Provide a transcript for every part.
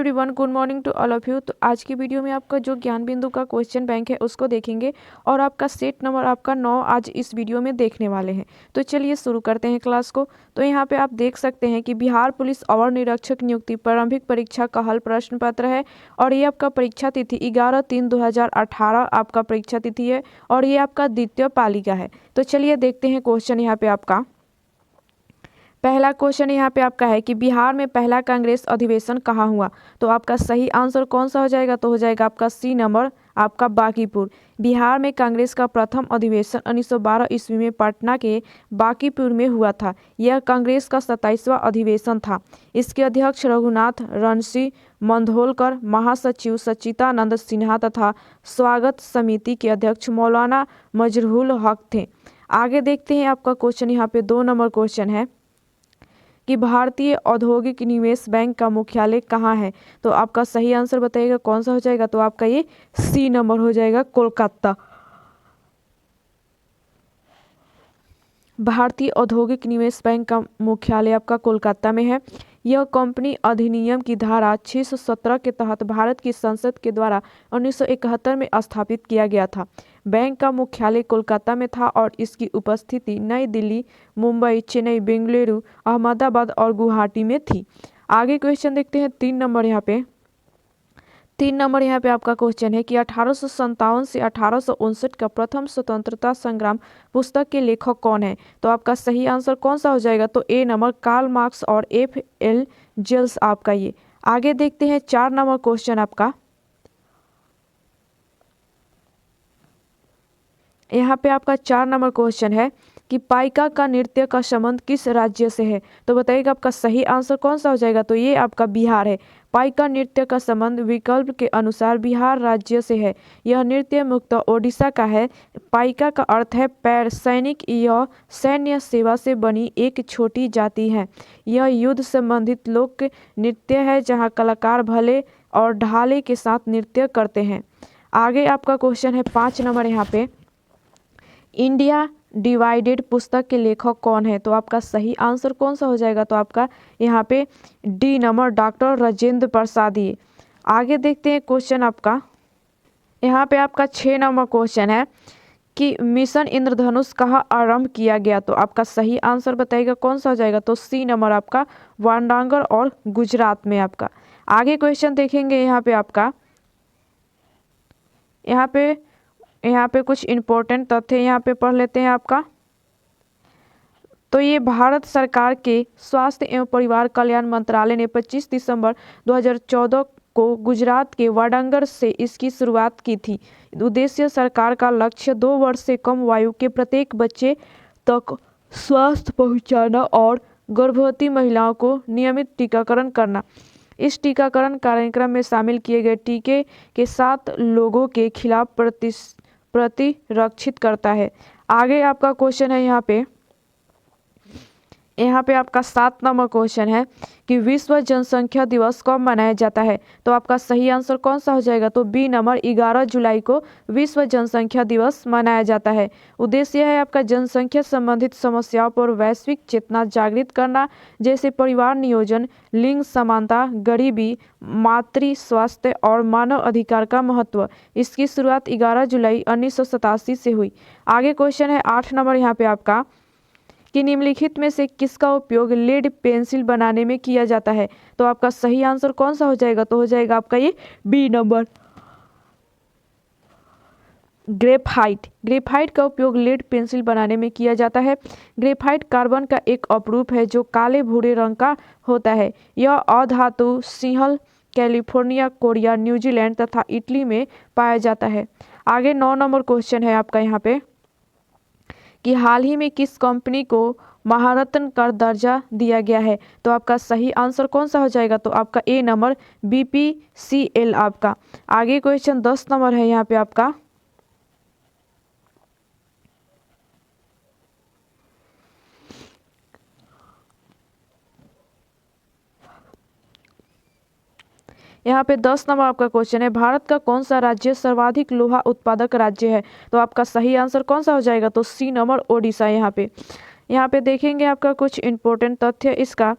Everyone, good morning to all of you. तो आज की वीडियो में आपका जो ज्ञान बिंदु का क्वेश्चन बैंक है उसको देखेंगे और आपका सेट नंबर आपका 9 आज इस वीडियो में देखने वाले हैं। तो चलिए शुरू करते हैं क्लास को। तो यहाँ पे आप देख सकते हैं कि बिहार पुलिस अवर निरीक्षक नियुक्ति प्रारंभिक परीक्षा का हल प्रश्न पत्र है और ये आपका परीक्षा तिथि 11/3/2018 आपका परीक्षा तिथि है और ये आपका द्वितीय पाली का है। तो चलिए देखते हैं क्वेश्चन। यहाँ पे आपका पहला क्वेश्चन यहाँ पे आपका है कि बिहार में पहला कांग्रेस अधिवेशन कहाँ हुआ। तो आपका सही आंसर कौन सा हो जाएगा, तो हो जाएगा आपका सी नंबर आपका बांकीपुर। बिहार में कांग्रेस का प्रथम अधिवेशन 1912 ईस्वी में पटना के बांकीपुर में हुआ था। यह कांग्रेस का 27वां अधिवेशन था। इसके अध्यक्ष रघुनाथ रणसी मंधोलकर, महासचिव सच्चिदानंद सिन्हा तथा स्वागत समिति के अध्यक्ष मौलाना मजरूल हक थे। आगे देखते हैं आपका क्वेश्चन। यहाँ पे 2 नंबर क्वेश्चन है कि भारतीय औद्योगिक निवेश बैंक का मुख्यालय कहाँ है। तो आपका सही आंसर बताइएगा कौन सा हो जाएगा, तो आपका ये सी नंबर हो जाएगा, कोलकाता। भारतीय औद्योगिक निवेश बैंक का मुख्यालय आपका कोलकाता में है। यह कंपनी अधिनियम की धारा 617 के तहत भारत की संसद के द्वारा 1971 में स्थापित किया गया था। बैंक का मुख्यालय कोलकाता में था और इसकी उपस्थिति नई दिल्ली, मुंबई, चेन्नई, बेंगलुरु, अहमदाबाद और गुवाहाटी में थी। आगे क्वेश्चन देखते हैं। 3 नंबर यहाँ पे आपका क्वेश्चन है कि 1857 से 1859 का प्रथम स्वतंत्रता संग्राम पुस्तक के लेखक कौन है। तो आपका सही आंसर कौन सा हो जाएगा, तो ए नंबर कार्ल मार्क्स और F.L. जेल्स आपका ये। आगे देखते हैं 4 नंबर क्वेश्चन आपका। यहाँ पे आपका 4 नंबर क्वेश्चन है कि पाइका का नृत्य का संबंध किस राज्य से है। तो बताइएगा आपका सही आंसर कौन सा हो जाएगा, तो ये आपका बिहार है। पाइका नृत्य का संबंध विकल्प के अनुसार बिहार राज्य से है। यह नृत्य मुख्यतः ओडिशा का है। पाइका का अर्थ है पैर, सैनिक। यह सैन्य सेवा से बनी एक छोटी जाति है। यह युद्ध संबंधित लोक नृत्य है जहाँ कलाकार भले और ढाले के साथ नृत्य करते हैं। आगे आपका क्वेश्चन है 5 नंबर यहाँ पे, इंडिया डिवाइडेड पुस्तक के लेखक कौन है। तो आपका सही आंसर कौन सा हो जाएगा, तो आपका यहाँ पे D number doctor Rajendra Prasad. ये आगे देखते हैं क्वेश्चन आपका। यहाँ पे आपका 6 नंबर क्वेश्चन है कि मिशन इंद्रधनुष कहाँ आरंभ किया गया। तो आपका सही आंसर बताइएगा कौन सा हो जाएगा, तो सी नंबर आपका वारंगल और गुजरात में आपका। आगे क्वेश्चन देखेंगे। यहाँ पे आपका यहाँ पे कुछ इम्पोर्टेंट तथ्य यहाँ पे पढ़ लेते हैं आपका। तो ये भारत सरकार के स्वास्थ्य एवं परिवार कल्याण मंत्रालय ने 25 दिसंबर 2014 को गुजरात के वारंगल से इसकी शुरुआत की थी। उद्देश्य सरकार का लक्ष्य 2 वर्ष से कम आयु के प्रत्येक बच्चे तक स्वास्थ्य पहुंचाना और गर्भवती महिलाओं को नियमित टीकाकरण करना। इस टीकाकरण कार्यक्रम में शामिल किए गए टीके के 7 लोगों के खिलाफ प्रतिरक्षित करता है। आगे आपका क्वेश्चन है यहाँ पे आपका 7 नंबर क्वेश्चन है कि विश्व जनसंख्या दिवस कब मनाया जाता है। तो आपका सही आंसर कौन सा हो जाएगा, तो बी नंबर 11 जुलाई को विश्व जनसंख्या दिवस मनाया जाता है। उद्देश्य है आपका जनसंख्या संबंधित समस्याओं पर वैश्विक चेतना जागृत करना, जैसे परिवार नियोजन, लिंग समानता, गरीबी, मातृ स्वास्थ्य और मानव अधिकार का महत्व। इसकी शुरुआत 11 जुलाई 1987 से हुई। आगे क्वेश्चन है 8 नंबर यहाँ पे आपका कि निम्नलिखित में से किसका उपयोग लेड पेंसिल बनाने में किया जाता है। तो आपका सही आंसर कौन सा हो जाएगा, तो हो जाएगा आपका ये बी नंबर ग्रेफाइट का उपयोग लेड पेंसिल बनाने में किया जाता है। ग्रेफाइट कार्बन का एक अपरूप है जो काले भूरे रंग का होता है। यह अधातु सिंहल कैलिफोर्निया, कोरिया, न्यूजीलैंड तथा इटली में पाया जाता है। आगे 9 नंबर क्वेश्चन है आपका यहाँ पे कि हाल ही में किस कंपनी को महारत्न का दर्जा दिया गया है। तो आपका सही आंसर कौन सा हो जाएगा, तो आपका ए नंबर BPCL आपका। आगे क्वेश्चन 10 नंबर है यहाँ पे आपका। यहाँ पे 10 नंबर आपका क्वेश्चन है, भारत का कौन सा राज्य सर्वाधिक लोहा उत्पादक राज्य है। तो आपका सही आंसर कौन सा हो जाएगा, तो सी नंबर ओडिशा। यहाँ पे देखेंगे आपका कुछ इम्पोर्टेंट तथ्य इसका।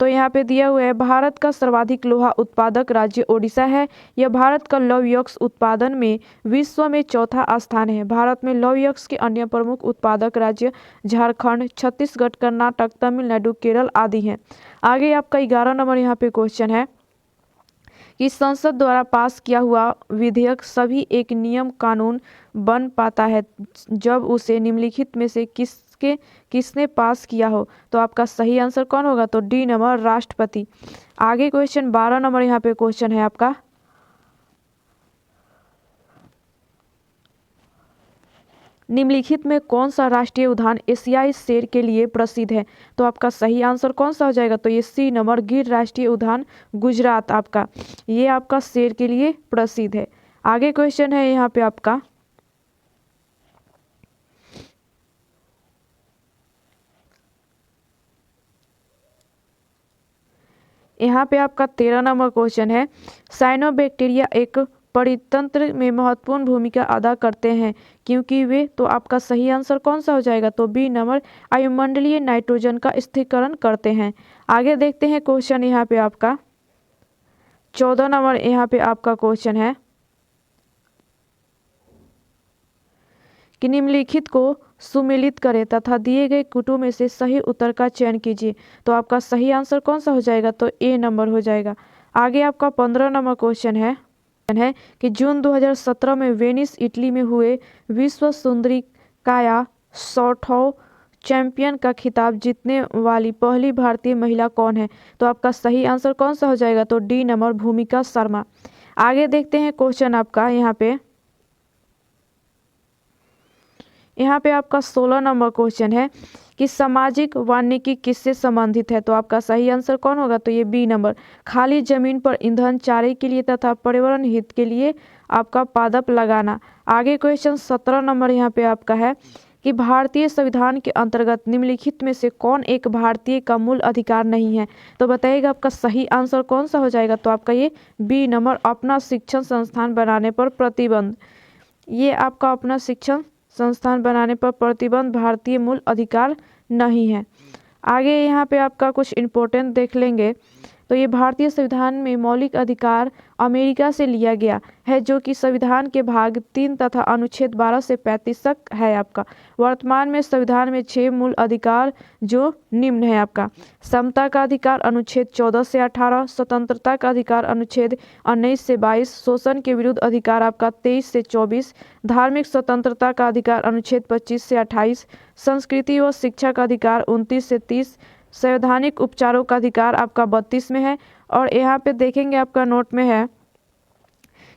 तो यहाँ पे दिया हुआ है भारत का सर्वाधिक लोहा उत्पादक राज्य ओडिशा है। यह भारत का लौह यक्स उत्पादन में विश्व में चौथा स्थान है। भारत में लौह यक्स के अन्य प्रमुख उत्पादक राज्य झारखंड, छत्तीसगढ़, कर्नाटक, तमिलनाडु, केरल आदि हैं। आगे आपका 11 नंबर यहाँ पे क्वेश्चन है कि संसद द्वारा पास किया हुआ विधेयक सभी एक नियम कानून बन पाता है जब उसे निम्नलिखित में से किसने पास किया हो। तो आपका सही आंसर कौन होगा? तो डी नंबर, राष्ट्रपति। आगे क्वेश्चन 12 नंबर यहाँ पे क्वेश्चन है आपका, निम्नलिखित में कौन सा राष्ट्रीय उद्यान एशियाई शेर के लिए प्रसिद्ध है। तो आपका सही आंसर कौन सा हो जाएगा? तो ये सी नंबर, गिर राष्ट्रीय उद्यान गुजरात आपका, ये आपका शेर के लिए प्रसिद्ध है। आगे क्वेश्चन है यहाँ पे आपका, यहाँ पे आपका 13 नंबर क्वेश्चन है, साइनोबैक्टीरिया एक परितंत्र में महत्वपूर्ण भूमिका अदा करते हैं क्योंकि वे, तो आपका सही आंसर कौन सा हो जाएगा? तो बी नंबर, वायुमंडलीय नाइट्रोजन का स्थिरीकरण करते हैं। आगे देखते हैं क्वेश्चन यहाँ पे आपका 14 नंबर यहाँ पे आपका क्वेश्चन है कि निम्नलिखित को सुमेलित करें तथा दिए गए कुटुंब में से सही उत्तर का चयन कीजिए। तो आपका सही आंसर कौन सा हो जाएगा? तो ए नंबर हो जाएगा। आगे आपका 15 नंबर क्वेश्चन है कि जून 2017 में वेनिस इटली में हुए विश्व सुंदरी काया 100 चैंपियन का खिताब जीतने वाली पहली भारतीय महिला कौन है। तो आपका सही आंसर कौन सा हो जाएगा? तो डी नंबर, भूमिका शर्मा। आगे देखते हैं क्वेश्चन आपका यहाँ पे आपका 16 नंबर क्वेश्चन है कि सामाजिक वानिकी किससे संबंधित है। तो आपका सही आंसर कौन होगा? तो ये बी नंबर, खाली जमीन पर ईंधन चारे के लिए तथा पर्यावरण हित के लिए आपका पादप लगाना। आगे क्वेश्चन 17 नंबर यहाँ पे आपका है कि भारतीय संविधान के अंतर्गत निम्नलिखित में से कौन एक भारतीय का मूल अधिकार नहीं है। तो बताइएगा आपका सही आंसर कौन सा हो जाएगा? तो आपका ये बी नंबर, अपना शिक्षण संस्थान बनाने पर प्रतिबंध। ये आपका अपना शिक्षण संस्थान बनाने पर प्रतिबंध भारतीय मूल अधिकार नहीं है। आगे यहाँ पे आपका कुछ इम्पोर्टेंट देख लेंगे। तो ये भारतीय संविधान में मौलिक अधिकार अमेरिका से लिया गया है जो कि संविधान के भाग 3 तथा अनुच्छेद 12 से 35 तक है आपका। वर्तमान में संविधान में 6 मूल अधिकार जो निम्न है आपका, समता का अधिकार अनुच्छेद 14 से 18, स्वतंत्रता का अधिकार अनुच्छेद 19 से 22, शोषण के विरुद्ध अधिकार आपका 23 से 24, धार्मिक स्वतंत्रता का अधिकार अनुच्छेद 25 से 28, संस्कृति व शिक्षा का अधिकार 29 से 30, संवैधानिक उपचारों का अधिकार आपका 32 में है। और यहाँ पे देखेंगे आपका नोट में है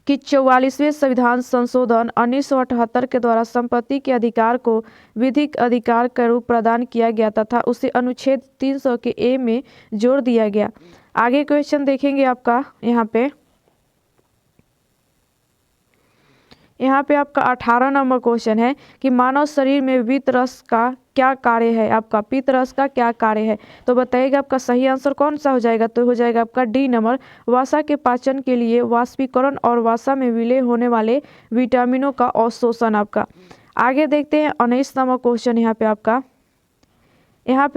कि 44वें संविधान संशोधन 1978 के द्वारा संपत्ति के अधिकार को विधिक अधिकार का रूप प्रदान किया गया तथा उसे अनुच्छेद 300 के ए में जोड़ दिया गया। आगे क्वेश्चन देखेंगे आपका यहाँ पे आपका 18 नंबर क्वेश्चन है कि मानव शरीर में वित्त रस का क्या कार्य है। आपका पित्त रस का क्या कार्य है। तो बताइएगा आपका सही आंसर कौन सा हो जाएगा। तो हो जाएगा आपका डी नंबर, वसा के पाचन के लिए वाष्पीकरण और वसा में विलय होने वाले विटामिनों का अवशोषण आपका। आगे देखते हैं 19 नंबर क्वेश्चन यहाँ पे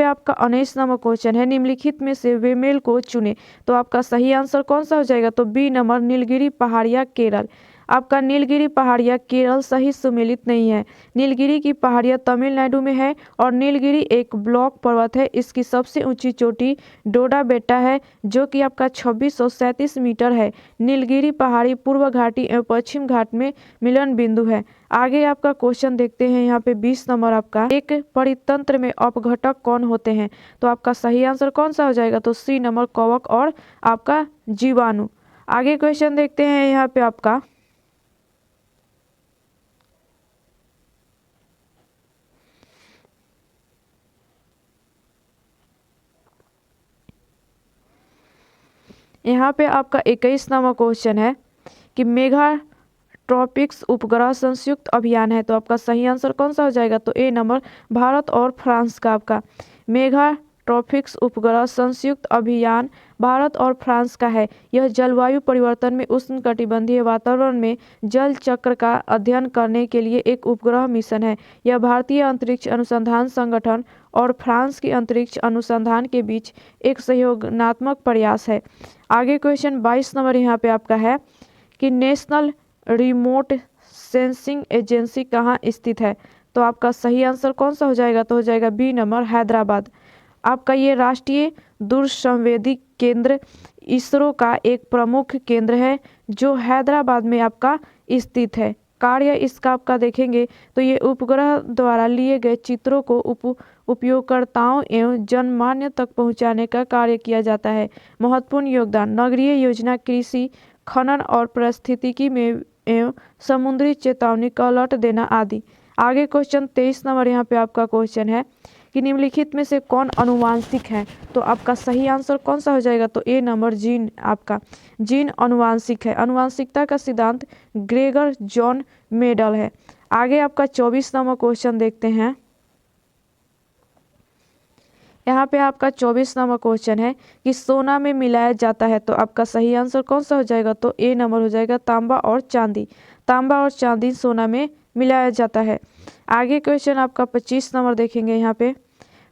आपका 19 नंबर क्वेश्चन है, निम्नलिखित में से वेमेल को चुने। तो आपका सही आंसर कौन सा हो जाएगा। तो बी नंबर, नीलगिरी पहाड़ियाँ केरल। आपका नीलगिरी पहाड़ियाँ केरल सही सुमेलित नहीं है। नीलगिरी की पहाड़ियाँ तमिलनाडु में है और नीलगिरी एक ब्लॉक पर्वत है। इसकी सबसे ऊंची चोटी डोडा बेट्टा है जो कि आपका 2637 मीटर है। नीलगिरी पहाड़ी पूर्व घाटी एवं पश्चिम घाट में मिलन बिंदु है। आगे आपका क्वेश्चन देखते हैं यहाँ पे 20 नंबर आपका, एक परितंत्र में अपघटक कौन होते हैं। तो आपका सही आंसर कौन सा हो जाएगा। तो सी नंबर, कवक और आपका जीवाणु। आगे क्वेश्चन देखते हैं यहाँ पे आपका यहाँ पे आपका 21 नंबर क्वेश्चन है कि मेगा ट्रॉपिक्स उपग्रह संयुक्त अभियान है। तो आपका सही आंसर कौन सा हो जाएगा। तो ए नंबर, भारत और फ्रांस का आपका मेगा ट्रॉपिक्स उपग्रह संयुक्त अभियान भारत और फ्रांस का है। यह जलवायु परिवर्तन में उष्णकटिबंधीय वातावरण में जल चक्र का अध्ययन करने के लिए एक उपग्रह मिशन है। यह भारतीय अंतरिक्ष अनुसंधान संगठन और फ्रांस की अंतरिक्ष अनुसंधान के बीच एक सहयोगात्मक प्रयास है। आगे क्वेश्चन 22 नंबर यहाँ पे आपका है कि नेशनल रिमोट सेंसिंग एजेंसी कहाँ स्थित है। तो आपका सही आंसर कौन सा हो जाएगा, तो हो जाएगा बी नंबर हैदराबाद। आपका ये राष्ट्रीय दूरसंवेदी केंद्र इसरो का एक प्रमुख केंद्र है जो हैदराबाद में आपका स्थित है। कार्य इसका आपका देखेंगे तो ये उपग्रह द्वारा लिए गए चित्रों को उपयोगकर्ताओं एवं जनमान्य तक पहुंचाने का कार्य किया जाता है। महत्वपूर्ण योगदान नगरीय योजना, कृषि, खनन और पारिस्थितिकी में एवं समुद्री चेतावनी का अलर्ट देना आदि। आगे क्वेश्चन 23 नंबर यहाँ पे आपका क्वेश्चन है कि निम्नलिखित में से कौन अनुवांशिक है। तो आपका सही आंसर कौन सा हो जाएगा, तो ए नंबर जीन, आपका जीन अनुवांशिक है। अनुवांशिकता का सिद्धांत ग्रेगर जॉन मेडल है। आगे आपका 24 नंबर क्वेश्चन देखते हैं। यहाँ पे आपका 24 नंबर क्वेश्चन है कि सोना में मिलाया जाता है। तो आपका सही आंसर कौन सा हो जाएगा, तो ए नंबर हो जाएगा तांबा और चांदी। तांबा और चांदी सोना में मिलाया जाता है। आगे क्वेश्चन आपका 25 नंबर देखेंगे। यहाँ पे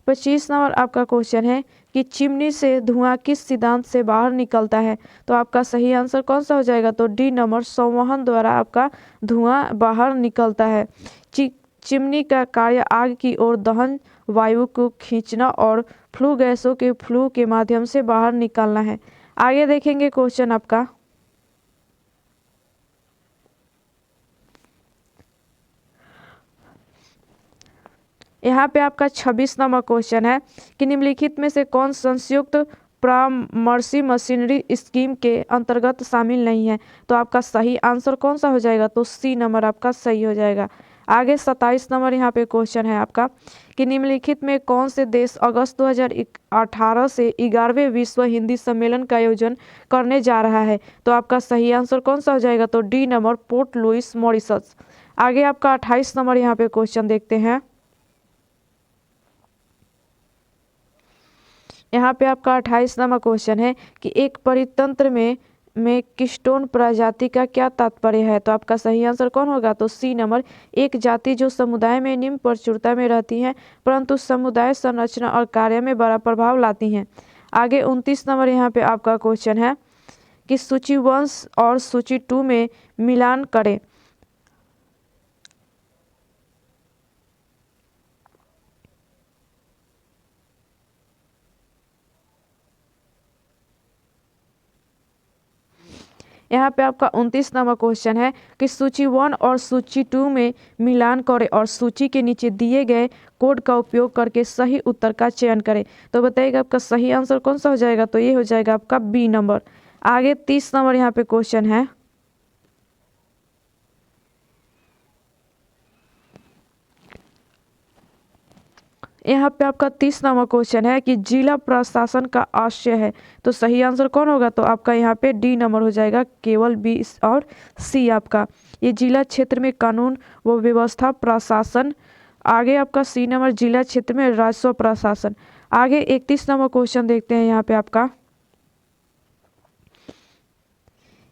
25 नंबर आपका क्वेश्चन है कि चिमनी से धुआं किस सिद्धांत से बाहर निकलता है। तो आपका सही आंसर कौन सा हो जाएगा, तो डी नंबर संवहन द्वारा आपका धुआं बाहर निकलता है। चिमनी का कार्य आग की ओर दहन वायु को खींचना और फ्लू गैसों के फ्लू के माध्यम से बाहर निकालना है। आगे देखेंगे क्वेश्चन आपका यहाँ पे आपका 26 नंबर क्वेश्चन है कि निम्नलिखित में से कौन संयुक्त परामर्शी मशीनरी स्कीम के अंतर्गत शामिल नहीं है। तो आपका सही आंसर कौन सा हो जाएगा, तो सी नंबर आपका सही हो जाएगा। आगे 27 नंबर यहाँ पे क्वेश्चन है आपका कि निम्नलिखित में कौन से देश अगस्त 2018 से 11वें विश्व हिंदी सम्मेलन का आयोजन करने जा रहा है। तो आपका सही आंसर कौन सा हो जाएगा, तो D number Port Louis Mauritius. आगे आपका 28 नंबर यहाँ पे क्वेश्चन देखते हैं। यहाँ पे आपका 28 नंबर क्वेश्चन है कि एक परितंत्र में कीस्टोन प्रजाति का क्या तात्पर्य है। तो आपका सही आंसर कौन होगा, तो सी नंबर एक जाति जो समुदाय में निम्न प्रचुरता में रहती हैं परंतु समुदाय संरचना और कार्य में बड़ा प्रभाव लाती हैं। आगे 29 नंबर यहाँ पे आपका क्वेश्चन है कि सूची 1 और सूची 2 में मिलान करें। यहाँ पे आपका 29 नंबर क्वेश्चन है कि सूची 1 और सूची 2 में मिलान करें और सूची के नीचे दिए गए कोड का उपयोग करके सही उत्तर का चयन करें। तो बताइएगा आपका सही आंसर कौन सा हो जाएगा, तो ये हो जाएगा आपका बी नंबर। आगे 30 नंबर यहाँ पे क्वेश्चन है। यहाँ पे आपका 30 नंबर क्वेश्चन है कि जिला प्रशासन का आशय है। तो सही आंसर कौन होगा, तो आपका यहाँ पे डी नंबर हो जाएगा, केवल बी और सी आपका ये जिला क्षेत्र में कानून व व्यवस्था प्रशासन। आगे आपका सी नंबर जिला क्षेत्र में राजस्व प्रशासन। आगे 31 नंबर क्वेश्चन देखते हैं।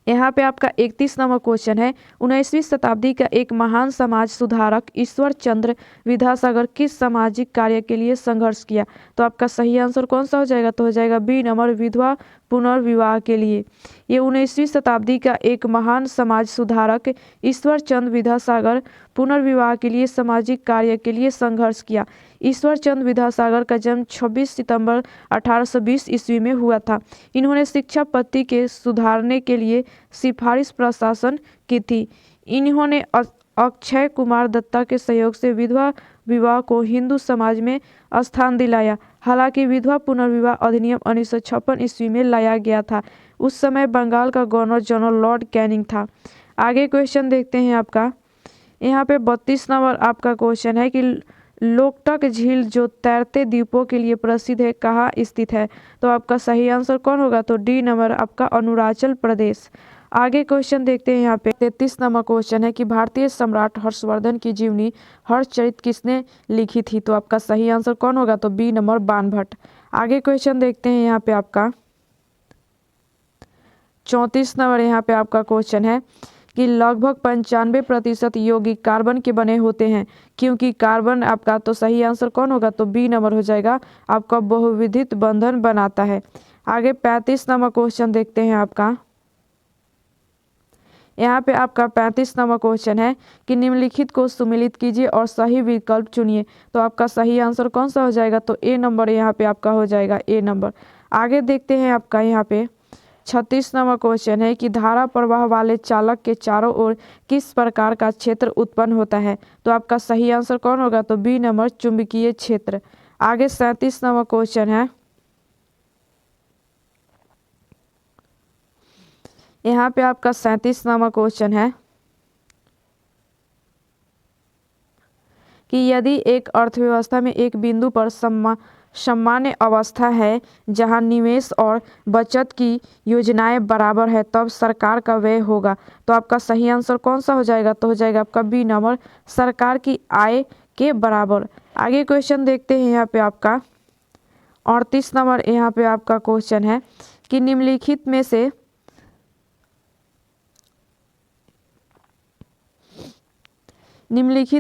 यहाँ पे आपका 31 नंबर क्वेश्चन है 19वीं शताब्दी का एक महान समाज सुधारक ईश्वर चंद्र विद्यासागर किस सामाजिक कार्य के लिए संघर्ष किया। तो आपका सही आंसर कौन सा हो जाएगा, तो हो जाएगा बी नंबर विधवा पुनर्विवाह के लिए। ये 19वीं शताब्दी का एक महान समाज सुधारक ईश्वर चंद्र विद्यासागर पुनर्विवाह के लिए सामाजिक कार्य के लिए संघर्ष किया। ईश्वर चंद्र विद्यासागर का जन्म 26 सितंबर 1820 ईस्वी में हुआ था। इन्होंने शिक्षा पद्धति के सुधारने के लिए सिफारिश प्रशासन की थी। इन्होंने अक्षय कुमार दत्ता के सहयोग से विधवा विवाह को हिंदू समाज में स्थान दिलाया। हालांकि विधवा पुनर्विवाह अधिनियम 1956 ईस्वी में लाया गया था। उस समय बंगाल का गवर्नर जनरल लॉर्ड कैनिंग था। आगे क्वेश्चन देखते हैं आपका। यहाँ पे 32 नंबर आपका क्वेश्चन है कि लोकटक झील जो तैरते द्वीपों के लिए प्रसिद्ध है कहाँ स्थित है। तो आपका सही आंसर कौन होगा, तो डी नंबर आपका अरुणाचल प्रदेश। आगे क्वेश्चन देखते हैं। यहाँ पे 33 नंबर क्वेश्चन है कि भारतीय सम्राट हर्षवर्धन की जीवनी हर्षचरित किसने लिखी थी। तो आपका सही आंसर कौन होगा, तो बी नंबर बाणभट्ट। आगे क्वेश्चन देखते हैं। यहाँ पे आपका 34 नंबर यहाँ पे आपका क्वेश्चन है कि लगभग 95% यौगिक कार्बन के बने होते हैं, क्योंकि कार्बन आपका, तो सही आंसर कौन होगा, तो बी नंबर हो जाएगा आपका, बहुविधित बंधन बनाता है। आगे 35 नंबर क्वेश्चन देखते हैं आपका। यहाँ पे आपका 35 नंबर क्वेश्चन है कि निम्नलिखित को सुमेलित कीजिए और सही विकल्प चुनिए। तो आपका सही आंसर कौन सा हो जाएगा, तो ए नंबर यहाँ पे आपका हो जाएगा, ए नंबर। आगे देखते हैं आपका यहाँ पे 36 नंबर क्वेश्चन है कि धारा प्रवाह वाले चालक के चारों ओर किस प्रकार का क्षेत्र उत्पन्न होता है। तो आपका सही आंसर कौन होगा, तो बी नंबर, चुंबकीय क्षेत्र। आगे 37 नंबर क्वेश्चन है, यहाँ पे आपका 37 नंबर क्वेश्चन है कि यदि एक अर्थव्यवस्था में एक बिंदु पर सामान्य अवस्था है जहां निवेश और बचत की योजनाएं बराबर है, तब सरकार का व्यय होगा। तो आपका सही आंसर कौन सा हो जाएगा, तो हो जाएगा आपका बी नंबर, सरकार की आय के बराबर। आगे क्वेश्चन देखते हैं यहाँ पे आपका 38 नंबर यहाँ पे आपका क्वेश्चन है कि निम्नलिखित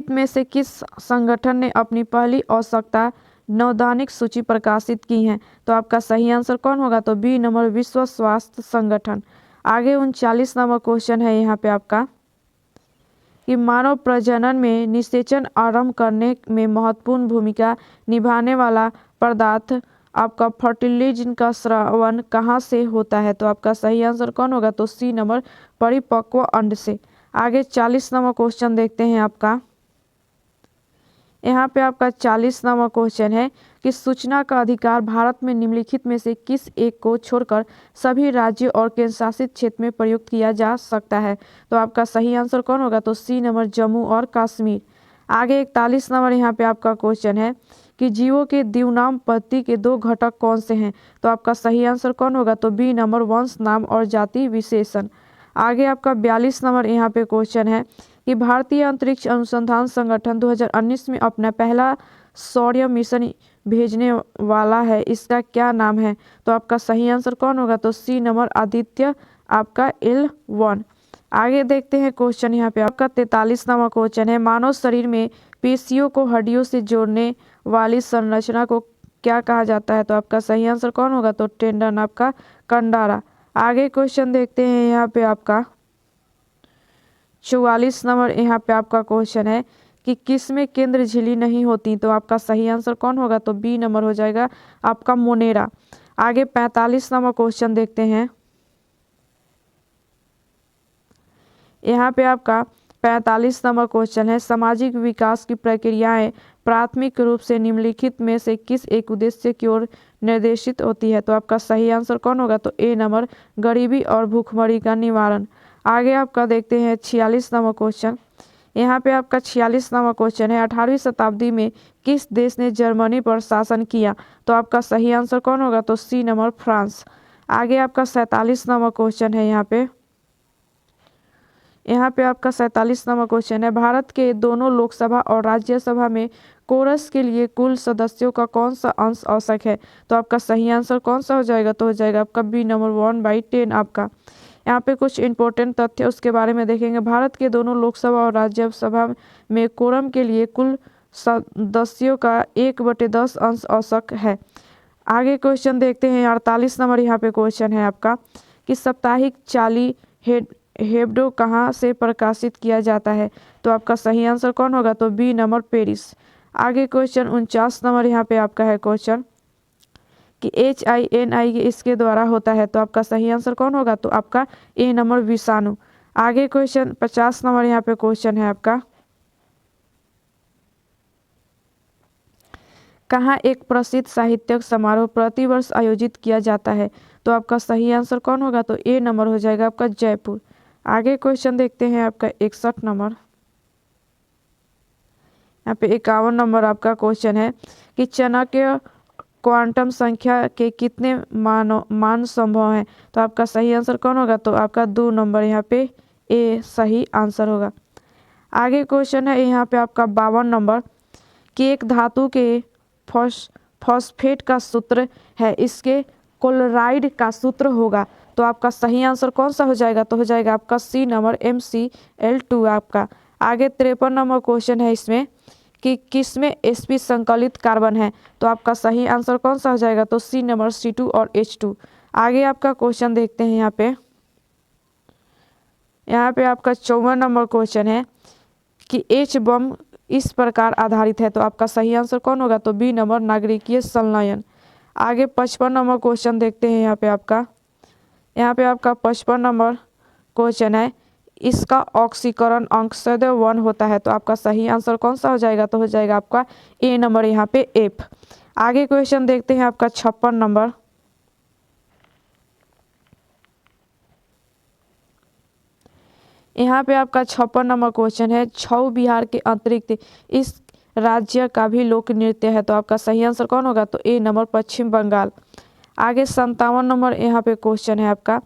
में से किस संगठन ने अपनी पहली आवश्यकता नवदानिक सूची प्रकाशित की है। तो आपका सही आंसर कौन होगा, तो बी नंबर, विश्व स्वास्थ्य संगठन। आगे 39 नंबर क्वेश्चन है यहाँ पे आपका कि मानव प्रजनन में निषेचन आरंभ करने में महत्वपूर्ण भूमिका निभाने वाला पदार्थ आपका फर्टिलाइजर का स्रावन कहाँ से होता है। तो आपका सही आंसर कौन होगा, तो सी नंबर, परिपक्व अंड से। आगे 40 नंबर क्वेश्चन देखते हैं आपका। यहाँ पे आपका 40 नंबर क्वेश्चन है कि सूचना का अधिकार भारत में निम्नलिखित में से किस एक को छोड़कर सभी राज्यों और केंद्र शासित क्षेत्र में प्रयुक्त किया जा सकता है। तो आपका सही आंसर कौन होगा, तो सी नंबर, जम्मू और कश्मीर। आगे 41 नंबर यहाँ पे आपका क्वेश्चन है कि जीवों के द्विनाम पद्धति के दो घटक कौन से हैं। तो आपका सही आंसर कौन होगा, तो बी नंबर, वंश नाम और जाति विशेषण। आगे आपका 42 नंबर यहाँ पे क्वेश्चन है कि भारतीय अंतरिक्ष अनुसंधान संगठन 2019 में अपना पहला सौर मिशन भेजने वाला है, इसका क्या नाम है। तो आपका सही आंसर कौन होगा, तो सी नंबर, आदित्य आपका L1। आगे देखते हैं क्वेश्चन यहाँ पे आपका 43 नंबर क्वेश्चन है, मानव शरीर में पेशियों को हड्डियों से जोड़ने वाली संरचना को क्या कहा जाता है। तो आपका सही आंसर कौन होगा, तो टेंडन आपका, कंडारा। आगे क्वेश्चन देखते हैं यहाँ पे आपका 44 नंबर यहाँ पे आपका क्वेश्चन है कि किसमें केंद्र झिल्ली नहीं होती। तो आपका सही आंसर कौन होगा, तो बी नंबर हो जाएगा आपका, मोनेरा। आगे 45 नंबर क्वेश्चन देखते हैं। यहाँ पे आपका 45 नंबर क्वेश्चन है, सामाजिक विकास की प्रक्रियाएं प्राथमिक रूप से निम्नलिखित में से किस एक उद्देश्य की ओर निर्देशित होती है। तो आपका सही आंसर कौन होगा, तो ए नंबर, गरीबी और भूखमरी का निवारण। आगे आपका देखते हैं 46 नंबर क्वेश्चन। यहाँ पे आपका 46 नंबर क्वेश्चन है, 18वीं शताब्दी में किस देश ने जर्मनी पर शासन किया। तो आपका सही आंसर कौन होगा, तो सी नंबर, फ्रांस। आगे आपका 47 नंबर क्वेश्चन है यहाँ पे आपका 47 नंबर क्वेश्चन है, भारत के दोनों लोकसभा और राज्यसभा में कोरस के लिए कुल सदस्यों का कौन सा अंश आवश्यक है। तो आपका सही आंसर कौन सा हो जाएगा, तो हो जाएगा आपका बी नंबर, 1/10 आपका। यहाँ पे कुछ इंपॉर्टेंट तथ्य उसके बारे में देखेंगे। भारत के दोनों लोकसभा और राज्यसभा में कोरम के लिए कुल सदस्यों का 1/10 अंश आवश्यक है। आगे क्वेश्चन देखते हैं 48 नंबर यहाँ पे क्वेश्चन है आपका कि साप्ताहिक चार्ली हेब्डो कहाँ से प्रकाशित किया जाता है। तो आपका सही आंसर कौन होगा, तो बी नंबर, पेरिस। आगे क्वेश्चन 49 नंबर यहाँ पे आपका है क्वेश्चन कि HINI इसके द्वारा होता है। तो आपका सही आंसर कौन होगा, तो आपका ए नंबर, विषाणु। आगे क्वेश्चन 50 नंबर यहाँ पे क्वेश्चन है आपका, कहाँ एक प्रसिद्ध साहित्यिक समारोह प्रतिवर्ष आयोजित किया जाता है। तो आपका सही आंसर कौन होगा, तो ए नंबर हो जाएगा आपका, जयपुर। आगे क्वेश्चन देखते हैं आपका 61 नंबर। यहाँ पे 51 नंबर आपका क्वेश्चन है कि चाणक्य क्वांटम संख्या के कितने मान संभव हैं। तो आपका सही आंसर कौन होगा, तो आपका 2 नंबर, यहाँ पे ए सही आंसर होगा। आगे क्वेश्चन है यहाँ पे आपका 52 नंबर कि एक धातु के फॉस्फेट का सूत्र है, इसके क्लोराइड का सूत्र होगा। तो आपका सही आंसर कौन सा हो जाएगा, तो हो जाएगा आपका सी नंबर MCl2 आपका। आगे 53 नंबर क्वेश्चन है इसमें कि किसमें sp संकलित कार्बन है, तो आपका सही आंसर कौन सा हो जाएगा, तो सी नंबर C2 और H2। आगे आपका क्वेश्चन देखते हैं यहाँ पे आपका 54 नंबर क्वेश्चन है कि H बम इस प्रकार आधारित है, तो आपका सही आंसर कौन होगा, तो बी नंबर नागरिकीय संलयन। आगे 55 नंबर क्वेश्चन देखते हैं यहाँ पे आपका 55 नंबर क्वेश्चन है, इसका ऑक्सीकरण अंक सदैव 1 होता है, तो आपका सही आंसर कौन सा हो जाएगा, तो हो जाएगा आपका ए नंबर यहाँ पे F। आगे क्वेश्चन देखते हैं आपका 56 नंबर। यहाँ पे आपका 56 नंबर क्वेश्चन है, छऊ बिहार के अतिरिक्त इस राज्य का भी लोक नृत्य है, तो आपका सही आंसर कौन होगा, तो ए नंबर पश्चिम बंगाल। आगे 57 नंबर यहाँ पे क्वेश्चन है आपका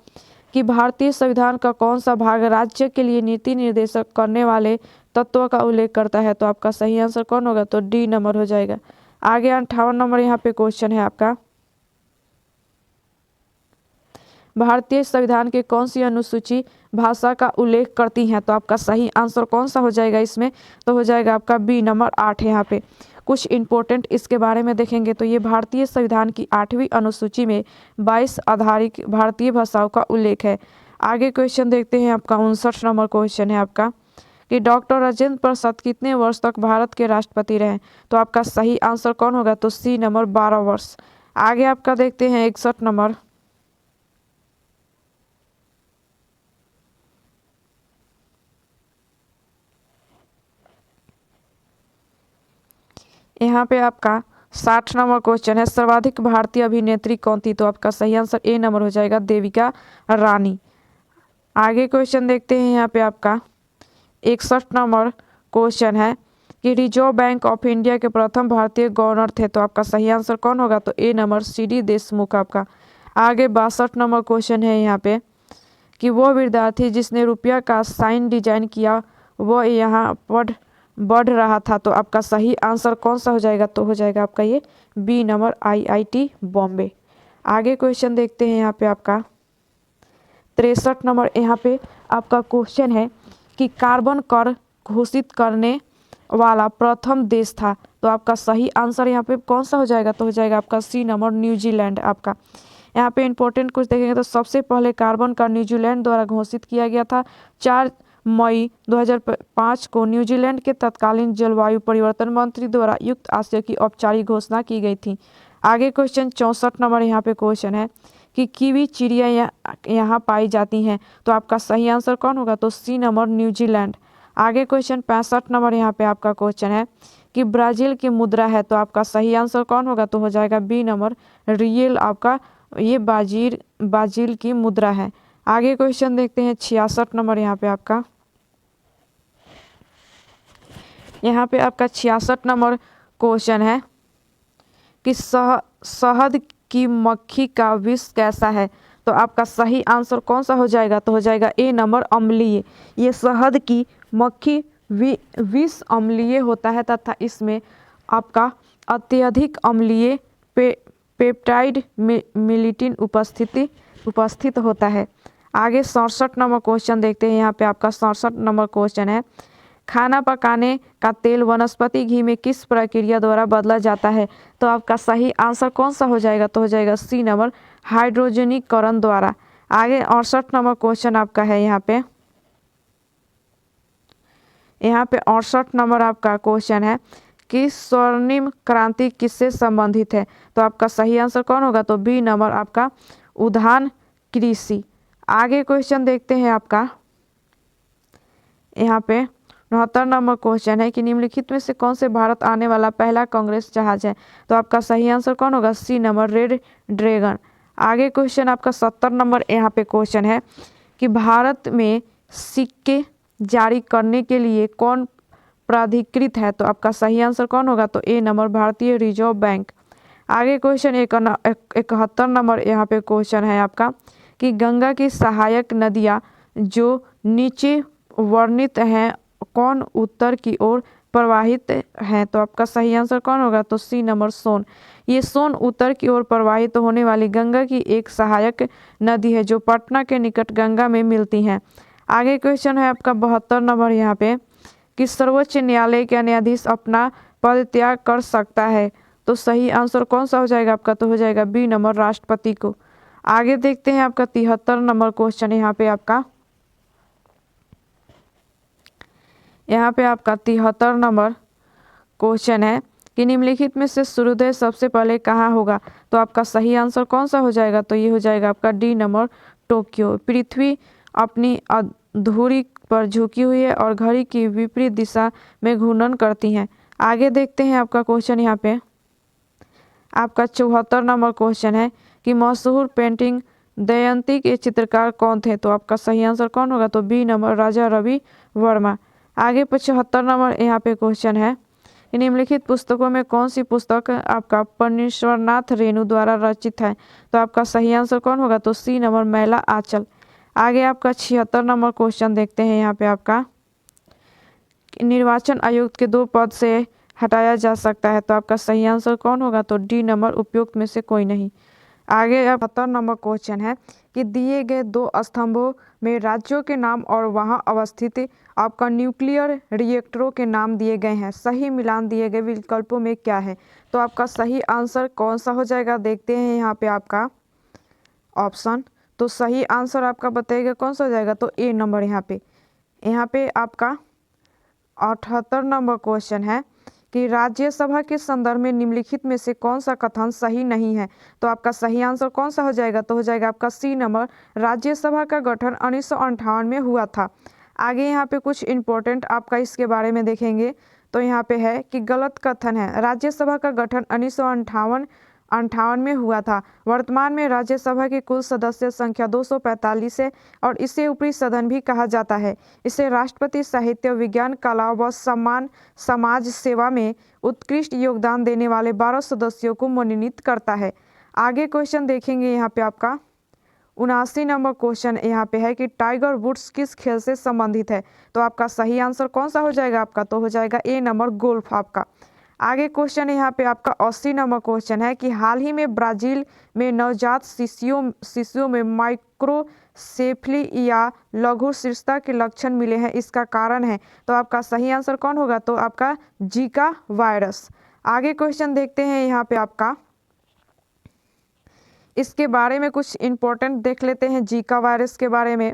कि भारतीय संविधान का कौन सा भाग राज्य के लिए नीति निर्देशक करने वाले तत्वों का उल्लेख करता है, तो आपका सही आंसर कौन होगा, तो डी नंबर हो जाएगा। आगे 58 नंबर यहाँ पे क्वेश्चन है आपका भारतीय संविधान के कौन सी अनुसूची भाषा का उल्लेख करती हैं, तो आपका सही आंसर कौन सा हो जाएगा इसमें, तो हो जाएगा आपका बी नंबर 8 यहाँ पे। कुछ इंपॉर्टेंट इसके बारे में देखेंगे तो ये भारतीय संविधान की 8वीं अनुसूची में 22 आधारित भारतीय भाषाओं का उल्लेख है। आगे क्वेश्चन देखते हैं आपका 59 नंबर क्वेश्चन है आपका कि डॉक्टर राजेंद्र प्रसाद कितने वर्ष तक भारत के राष्ट्रपति रहे, तो आपका सही आंसर कौन होगा, तो सी नंबर 12 वर्ष। आगे आपका देखते हैं 61 नंबर। यहाँ पे आपका 60 नंबर क्वेश्चन है, सर्वाधिक भारतीय अभिनेत्री कौन थी, तो आपका सही आंसर ए नंबर हो जाएगा देविका रानी। आगे क्वेश्चन देखते हैं यहाँ पे आपका 61 नंबर क्वेश्चन है कि रिजर्व बैंक ऑफ इंडिया के प्रथम भारतीय गवर्नर थे, तो आपका सही आंसर कौन होगा, तो ए नंबर CD देशमुख आपका। आगे 62 नंबर क्वेश्चन है यहाँ पे कि वो विद्यार्थी जिसने रुपया का साइन डिजाइन किया वो यहाँ बढ़ रहा था, तो आपका सही आंसर कौन सा हो जाएगा, तो हो जाएगा आपका ये बी नंबर IIT बॉम्बे। आगे क्वेश्चन देखते हैं यहाँ पे आपका 63 नंबर यहाँ पे आपका क्वेश्चन है कि कार्बन कर घोषित करने वाला प्रथम देश था, तो आपका सही आंसर यहाँ पे कौन सा हो जाएगा, तो हो जाएगा आपका सी नंबर न्यूजीलैंड आपका। यहाँ पे इंपॉर्टेंट कुछ देखेंगे तो सबसे पहले कार्बन कर न्यूजीलैंड द्वारा घोषित किया गया था 4 मई 2005 को न्यूजीलैंड के तत्कालीन जलवायु परिवर्तन मंत्री द्वारा युक्त आशय की औपचारिक घोषणा की गई थी। आगे क्वेश्चन 64 नंबर यहाँ पे क्वेश्चन है कि कीवी चिड़िया यहाँ पाई जाती हैं, तो आपका सही आंसर कौन होगा, तो सी नंबर न्यूजीलैंड। आगे क्वेश्चन 65 नंबर यहाँ पे आपका क्वेश्चन है कि ब्राज़ील की मुद्रा है, तो आपका सही आंसर कौन होगा, तो हो जाएगा बी नंबर रियल आपका, ये ब्राज़ील की मुद्रा है। आगे क्वेश्चन देखते हैं 66 नंबर यहाँ पे आपका 66 नंबर क्वेश्चन है कि शहद की मक्खी का विष कैसा है, तो आपका सही आंसर कौन सा हो जाएगा, तो हो जाएगा ए नंबर अम्लीय। ये शहद की मक्खी विष अम्लीय होता है तथा इसमें आपका अत्यधिक अम्लीय पेप्टाइड मिलिटिन उपस्थित होता है। आगे 67 नंबर क्वेश्चन देखते हैं। यहाँ पे आपका 67 नंबर क्वेश्चन है, खाना पकाने का तेल वनस्पति घी में किस प्रक्रिया द्वारा बदला जाता है, तो आपका सही आंसर कौन सा हो जाएगा, तो हो जाएगा सी नंबर हाइड्रोजनीकरण द्वारा। आगे 68 नंबर क्वेश्चन आपका है यहाँ पे 68 नंबर आपका क्वेश्चन है कि स्वर्णिम क्रांति किससे संबंधित है, तो आपका सही आंसर कौन होगा, तो बी नंबर आपका उद्यान कृषि। आगे क्वेश्चन देखते हैं आपका यहाँ पे 69 नंबर क्वेश्चन है कि निम्नलिखित में से कौन से भारत आने वाला पहला कांग्रेस जहाज है, तो आपका सही आंसर कौन होगा, सी नंबर रेड ड्रैगन। आगे क्वेश्चन आपका 70 नंबर यहाँ पे क्वेश्चन है कि भारत में सिक्के जारी करने के लिए कौन प्राधिकृत है, तो आपका सही आंसर कौन होगा, तो ए नंबर भारतीय रिजर्व बैंक। आगे क्वेश्चन 71 नंबर यहाँ पे क्वेश्चन है आपका कि गंगा की सहायक नदियाँ जो नीचे वर्णित हैं कौन उत्तर की ओर प्रवाहित हैं। तो आपका सही आंसर कौन होगा? तो सी नंबर सोन। ये सोन उत्तर की ओर प्रवाहित होने वाली गंगा की एक सहायक नदी है जो पटना के निकट गंगा में मिलती है। आगे क्वेश्चन है आपका 72 नंबर यहाँ पे कि सर्वोच्च न्यायालय का न्यायाधीश अपना पद त्याग कर सकता है। तो सही आंसर कौन सा हो जाएगा आपका? तो हो जाएगा बी नंबर राष्ट्रपति को। आगे देखते हैं आपका 73 नंबर क्वेश्चन यहाँ पे आपका 73 नंबर क्वेश्चन है कि निम्नलिखित में से सूर्योदय सबसे पहले कहाँ होगा? तो आपका सही आंसर कौन सा हो जाएगा? तो ये हो जाएगा आपका डी नंबर टोक्यो। पृथ्वी अपनी धुरी पर झुकी हुई है और घड़ी की विपरीत दिशा में घूर्णन करती हैं। आगे देखते हैं आपका क्वेश्चन यहाँ पे आपका 74 नंबर क्वेश्चन है कि मशहूर पेंटिंग दमयंती के चित्रकार कौन थे? तो आपका सही आंसर कौन होगा? तो बी नंबर राजा रवि वर्मा। आगे 75 नंबर यहाँ पे क्वेश्चन है निम्नलिखित पुस्तकों में कौन सी पुस्तक आपका परमेश्वरनाथ रेणु द्वारा रचित है? तो आपका सही आंसर कौन होगा? तो सी नंबर मैला आंचल। आगे आपका 76 नंबर क्वेश्चन देखते हैं यहाँ पे आपका निर्वाचन आयुक्त के 2 पद से हटाया जा सकता है। तो आपका सही आंसर कौन होगा? तो डी नंबर उपयुक्त में से कोई नहीं। आगे 72 नंबर क्वेश्चन है कि दिए गए 2 स्तंभों में राज्यों के नाम और वहां अवस्थित आपका न्यूक्लियर रिएक्टरों के नाम दिए गए हैं। सही मिलान दिए गए विकल्पों में क्या है? तो आपका सही आंसर कौन सा हो जाएगा? देखते हैं यहाँ पे आपका ऑप्शन। तो सही आंसर आपका बताइएगा कौन सा हो जाएगा? तो ए नंबर। यहाँ पे आपका 78 नंबर क्वेश्चन है कि राज्यसभा के संदर्भ में निम्नलिखित में से कौन सा कथन सही नहीं है? तो आपका सही आंसर कौन सा हो जाएगा? तो हो जाएगा आपका सी नंबर राज्यसभा का गठन 1958 में हुआ था। आगे यहाँ पे कुछ इंपॉर्टेंट आपका इसके बारे में देखेंगे। तो यहाँ पे है कि गलत कथन है, राज्यसभा का गठन 1958 में हुआ था। वर्तमान में राज्यसभा की कुल सदस्य संख्या 245 है और इसे ऊपरी सदन भी कहा जाता है। इसे राष्ट्रपति साहित्य, विज्ञान, कला व सम्मान समाज सेवा में उत्कृष्ट योगदान देने वाले 12 सदस्यों को मनोनीत करता है। आगे क्वेश्चन देखेंगे यहाँ पे आपका 79 नंबर क्वेश्चन यहाँ पे है कि टाइगर वुड्स किस खेल से संबंधित है? तो आपका सही आंसर कौन सा हो जाएगा आपका? तो हो जाएगा ए नंबर गोल्फ आपका। आगे क्वेश्चन यहाँ पे आपका 80 नंबर क्वेश्चन है कि हाल ही में ब्राजील में नवजात शिशुओं में माइक्रोसेफली या लघु शीर्षता के लक्षण मिले हैं, इसका कारण है? तो आपका सही आंसर कौन होगा? तो आपका जीका वायरस। आगे क्वेश्चन देखते हैं यहाँ पे आपका इसके बारे में कुछ इंपॉर्टेंट देख लेते हैं जीका वायरस के बारे में।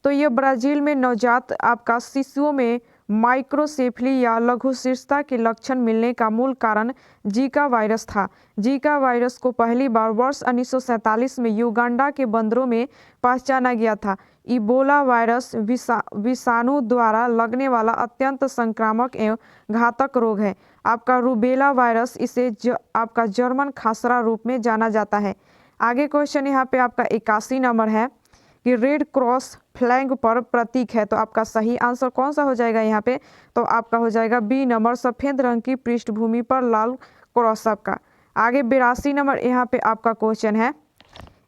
तो ये ब्राजील में नवजात आपका शिशुओं में माइक्रोसेफली या लघु शीर्षता के लक्षण मिलने का मूल कारण जीका वायरस था। जीका वायरस को पहली बार वर्ष 1947 में युगांडा के बंदरों में पहचाना गया था। इबोला वायरस विषाणु द्वारा लगने वाला अत्यंत संक्रामक एवं घातक रोग है। आपका रूबेला वायरस इसे आपका जर्मन खसरा रूप में जाना जाता है। आगे क्वेश्चन यहाँ पे आपका 81 नंबर है कि रेड क्रॉस फ्लैग पर प्रतीक है। तो आपका सही आंसर कौन सा हो जाएगा यहाँ पे? तो आपका हो जाएगा बी नंबर सफ़ेद रंग की पृष्ठभूमि पर लाल क्रॉस आपका। आगे 82 नंबर यहाँ पे आपका क्वेश्चन है,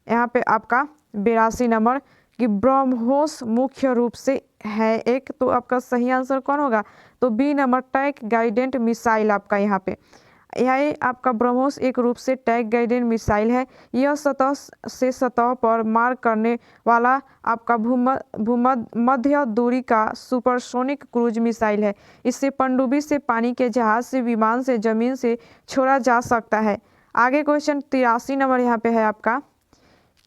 यहाँ पे आपका 82 नंबर कि ब्रह्मोस मुख्य रूप से है एक। तो आपका सही आंसर कौन होगा? तो बी नंबर टैग गाइडेंट मिसाइल आपका। यहाँ पे यह आपका ब्रह्मोस एक रूप से टैग गाइडेंट मिसाइल है। यह सतह से सतह पर मार करने वाला आपका मध्य दूरी का सुपरसोनिक क्रूज मिसाइल है। इससे पनडुब्बी से, पानी के जहाज से, विमान से, जमीन से छोड़ा जा सकता है। आगे क्वेश्चन 83 नंबर यहाँ पे है आपका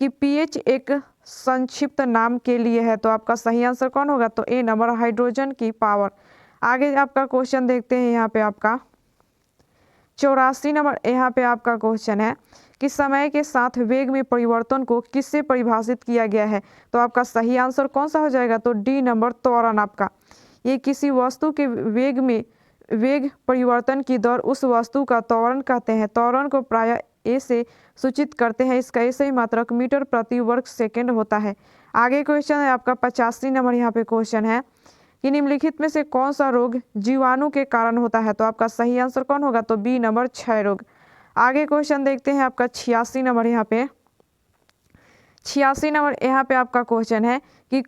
कि पीएच एक संक्षिप्त नाम के लिए है। तो आपका सही आंसर कौन होगा? तो ए नंबर हाइड्रोजन की पावर। आगे आपका क्वेश्चन देखते हैं यहाँ पे आपका 84 नंबर यहाँ पे आपका क्वेश्चन है कि समय के साथ वेग में परिवर्तन को किससे परिभाषित किया गया है? तो आपका सही आंसर कौन सा हो जाएगा? तो डी नंबर त्वरण आपका। ये किसी वस्तु के वेग परिवर्तन की दर उस वस्तु का त्वरण कहते हैं। त्वरण को प्रायः ए से सूचित करते हैं। इसका सही मात्रक मीटर प्रति वर्ग सेकेंड होता है। आगे क्वेश्चन है आपका 85 नंबर यहाँ पे क्वेश्चन है कि निम्नलिखित में से कौन सा रोग जीवाणु के कारण होता है? तो आपका सही आंसर कौन होगा? तो बी नंबर क्षय रोग। आगे क्वेश्चन देखते हैं आपका 86 नंबर यहाँ पे 86 नंबर यहाँ पे आपका क्वेश्चन है कि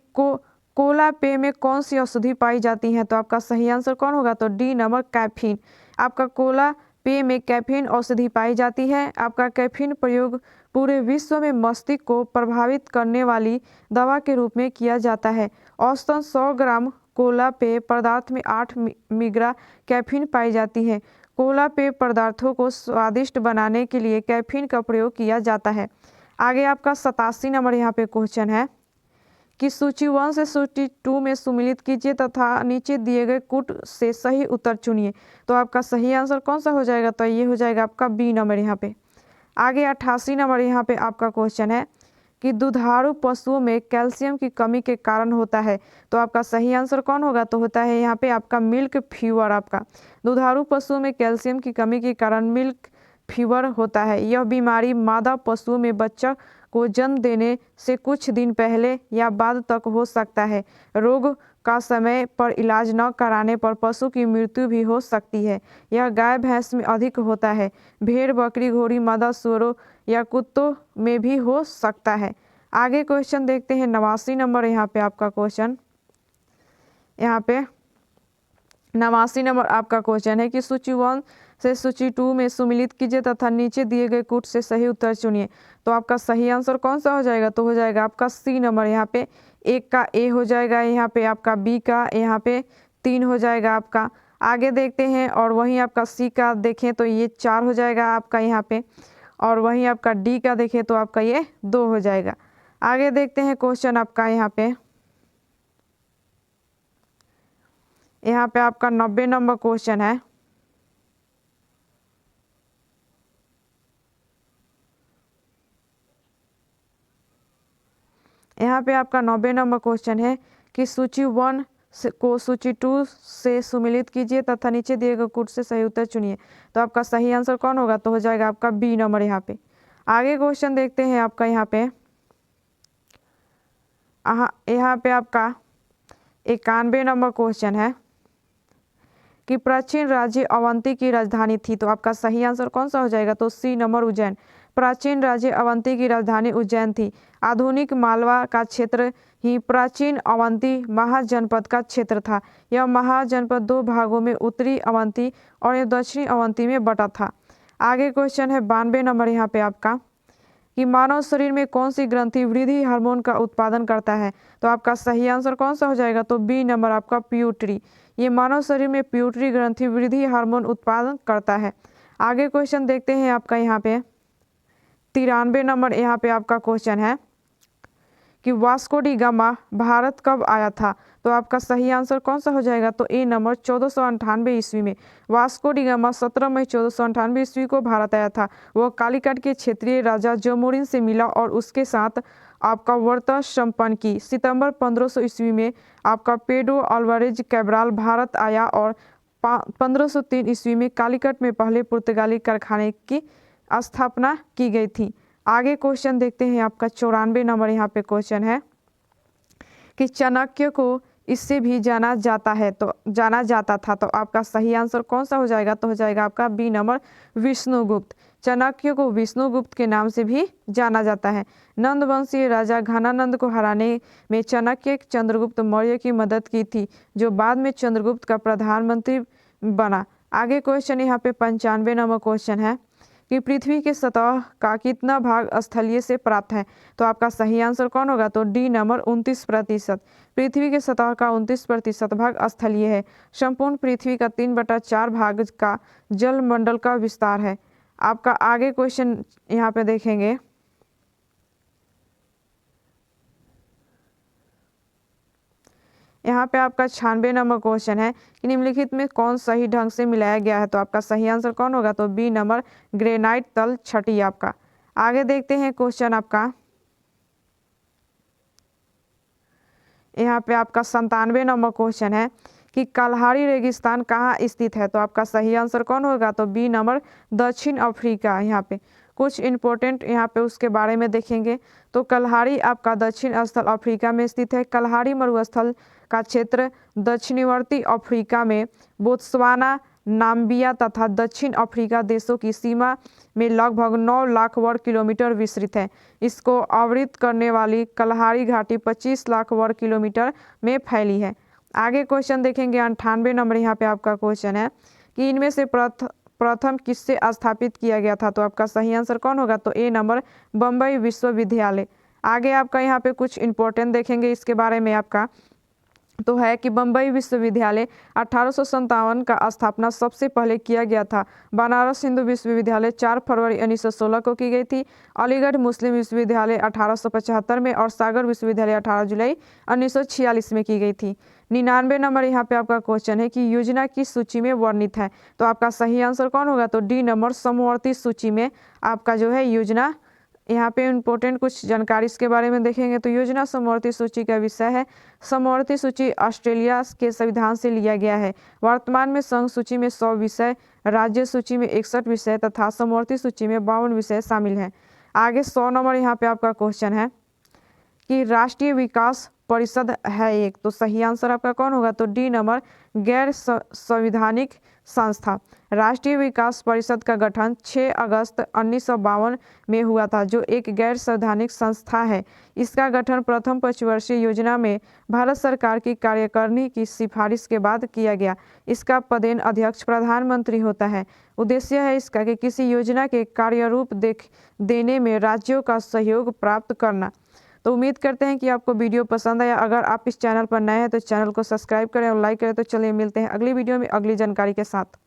कोला पेय में कौन सी औषधि पाई जाती है? तो आपका सही आंसर कौन होगा? तो डी नंबर कैफीन। आपका कोला पेय में कैफीन औषधि पाई जाती है। आपका कैफीन प्रयोग पूरे विश्व में मस्तिष्क को प्रभावित करने वाली दवा के रूप में किया जाता है। औसतन 100 ग्राम कोला पेय पदार्थ में 8 मिलीग्राम कैफीन पाई जाती है। कोला पेय पदार्थों को स्वादिष्ट बनाने के लिए कैफीन का प्रयोग किया जाता है। आगे आपका 87 नंबर यहाँ पे क्वेश्चन है कि सूची 1 से सूची 2 में सम्मिलित कीजिए तथा नीचे दिए गए कूट से सही उत्तर चुनिए। तो आपका सही आंसर कौन सा हो जाएगा? तो ये हो जाएगा आपका बी नंबर यहाँ पे। आगे 88 नंबर यहाँ पे आपका क्वेश्चन है कि दुधारू पशुओं में कैल्शियम की कमी के कारण होता है। तो आपका सही आंसर कौन होगा? तो होता है यहाँ पे आपका मिल्क फीवर। आपका दुधारू पशुओं में कैल्शियम की कमी के कारण मिल्क फीवर होता है। यह बीमारी मादा पशुओं में बच्चा को जन्म देने से कुछ दिन पहले या बाद तक हो सकता है। रोग का समय पर इलाज न कराने पर पशु की मृत्यु भी हो सकती है। यह गाय भैंस में अधिक होता है। भेड़, बकरी, घोड़ी, मादा सूअरों या कुत्तों में भी हो सकता है। आगे क्वेश्चन देखते हैं 89 नंबर यहाँ पे आपका क्वेश्चन। यहाँ पे 89 नंबर आपका क्वेश्चन है कि सूची 1 से सूची 2 में सम्मिलित कीजिए तथा नीचे दिए गए कूट से सही उत्तर चुनिए। तो आपका सही आंसर कौन सा हो जाएगा? तो हो जाएगा आपका सी नंबर। यहाँ पे 1 का ए हो जाएगा, यहाँ पे आपका बी का यहाँ पे 3 हो जाएगा आपका। आगे देखते हैं और वहीं आपका सी का देखें तो ये 4 हो जाएगा आपका यहाँ पे, और वहीं आपका डी का देखें तो आपका ये 2 हो जाएगा। आगे देखते हैं क्वेश्चन आपका यहाँ पे आपका 90 नंबर क्वेश्चन है। यहाँ पे आपका 90 नंबर क्वेश्चन है कि सूची 1 को सूची 2 से सम्मिलित कीजिए तथा नीचे दिए गए कूट से सही उत्तर चुनिए। तो आपका सही आंसर कौन होगा? तो हो जाएगा आपका बी नंबर यहाँ पे। आगे क्वेश्चन देखते हैं आपका यहाँ पे आपका 91 नंबर क्वेश्चन है कि प्राचीन राज्य अवंती की राजधानी थी। तो आपका सही आंसर कौन सा हो जाएगा? तो सी नंबर उज्जैन। प्राचीन राज्य अवंती की राजधानी उज्जैन थी। आधुनिक मालवा का क्षेत्र ही प्राचीन अवंती महाजनपद का क्षेत्र था। यह महाजनपद 2 भागों में उत्तरी अवंती और दक्षिणी अवंती में बटा था। आगे क्वेश्चन है 92 नंबर यहाँ पे आपका कि मानव शरीर में कौन सी ग्रंथि वृद्धि हार्मोन का उत्पादन करता है। तो आपका सही आंसर कौन सा हो जाएगा? तो बी नंबर आपका प्यूटरी। ये मानव शरीर में प्यूटरी ग्रंथि वृद्धि हार्मोन उत्पादन करता है। आगे क्वेश्चन देखते हैं आपका यहाँ पे 93 नंबर यहाँ पे आपका क्वेश्चन है कि वास्को डी गामा भारत कब आया था। तो आपका सही आंसर कौन सा हो जाएगा? तो ए नंबर 1498 ईस्वी में। वास्को डी गामा 17 मई 1498 ईस्वी को भारत आया था। वह कालीकट के क्षेत्रीय राजा जमोरिन से मिला और उसके साथ आपका वार्ता संपन्न की। सितंबर 1500 ईस्वी में आपका पेड्रो अल्वारेज कैब्राल भारत आया और 1503 ईस्वी में कालीकट में पहले पुर्तगाली कारखाने की स्थापना की गई थी। आगे क्वेश्चन देखते हैं आपका 94 नंबर यहाँ पे क्वेश्चन है कि चाणक्य को इससे भी जाना जाता था। तो आपका सही आंसर कौन सा हो जाएगा? तो हो जाएगा आपका बी नंबर विष्णुगुप्त। चाणक्य को विष्णुगुप्त के नाम से भी जाना जाता है। नंदवंशीय राजा घनानंद को हराने में चाणक्य चंद्रगुप्त मौर्य की मदद की थी, जो बाद में चंद्रगुप्त का प्रधानमंत्री बना। आगे क्वेश्चन यहाँ पे 95 नंबर क्वेश्चन है कि पृथ्वी के सतह का कितना भाग स्थलीय से प्राप्त है। तो आपका सही आंसर कौन होगा? तो डी नंबर 29%। पृथ्वी के सतह का 29% भाग स्थलीय है। संपूर्ण पृथ्वी का 3/4 भाग का जल मंडल का विस्तार है। आपका आगे क्वेश्चन यहाँ पे देखेंगे यहाँ पे आपका 96 नंबर क्वेश्चन है कि निम्नलिखित में कौन सही ढंग से मिलाया गया है। तो आपका सही आंसर कौन होगा? तो बी नंबर ग्रेनाइट तल छठी आपका। आगे देखते हैं क्वेश्चन आपका यहाँ पे आपका 97 नंबर क्वेश्चन है कि कलहारी रेगिस्तान कहाँ स्थित है। तो आपका सही आंसर कौन होगा? तो बी नंबर दक्षिण अफ्रीका। यहाँ पे कुछ इंपॉर्टेंट यहाँ पे उसके बारे में देखेंगे तो कलहारी आपका दक्षिण स्थल अफ्रीका में स्थित है। कलहारी मरुस्थल का क्षेत्र दक्षिणवर्ती अफ्रीका में बोत्सवाना, नाम्बिया तथा दक्षिण अफ्रीका देशों की सीमा में लगभग 9 लाख वर्ग किलोमीटर विस्तृत है। इसको आवृत करने वाली कलहारी घाटी 25 लाख वर्ग किलोमीटर में फैली है। आगे क्वेश्चन देखेंगे 98 नंबर। यहाँ पे आपका क्वेश्चन है कि इनमें से प्रथम किससे स्थापित किया गया था? तो आपका सही आंसर कौन होगा? तो ए नंबर बम्बई विश्वविद्यालय। आगे आपका यहाँ पे कुछ इंपॉर्टेंट देखेंगे इसके बारे में आपका, तो है कि बम्बई विश्वविद्यालय 1857 का स्थापना सबसे पहले किया गया था। बनारस हिंदू विश्वविद्यालय 4 फरवरी 1916 को की गई थी। अलीगढ़ मुस्लिम विश्वविद्यालय 1875 में और सागर विश्वविद्यालय 18 जुलाई 1946 में की गई थी। 99 नंबर यहाँ पे आपका क्वेश्चन है कि योजना किस सूची में वर्णित है? तो आपका सही आंसर कौन होगा? तो डी नंबर समवर्ती सूची में आपका जो है योजना, यहाँ पे इम्पोर्टेंट कुछ जानकारी इसके बारे में देखेंगे। तो योजना समवर्ती सूची का विषय है। समवर्ती सूची ऑस्ट्रेलिया के संविधान से लिया गया है। वर्तमान में संघ सूची में 100 विषय, राज्य सूची में 61 विषय तथा समवर्ती सूची में 52 विषय शामिल हैं। आगे 100 नंबर यहाँ पे आपका क्वेश्चन है कि राष्ट्रीय विकास परिषद है एक, तो सही आंसर आपका कौन होगा? तो डी नंबर गैर संवैधानिक संस्था। राष्ट्रीय विकास परिषद का गठन 6 अगस्त 1952 में हुआ था, जो एक गैर संवैधानिक संस्था है। इसका गठन प्रथम पंचवर्षीय योजना में भारत सरकार की कार्यकारिणी की सिफारिश के बाद किया गया। इसका पदेन अध्यक्ष प्रधानमंत्री होता है। उद्देश्य है इसका कि किसी योजना के कार्यरूप देने में राज्यों का सहयोग प्राप्त करना। तो उम्मीद करते हैं कि आपको वीडियो पसंद आया। अगर आप इस चैनल पर नए हैं तो चैनल को सब्सक्राइब करें और लाइक करें। तो चलिए मिलते हैं अगली वीडियो में अगली जानकारी के साथ।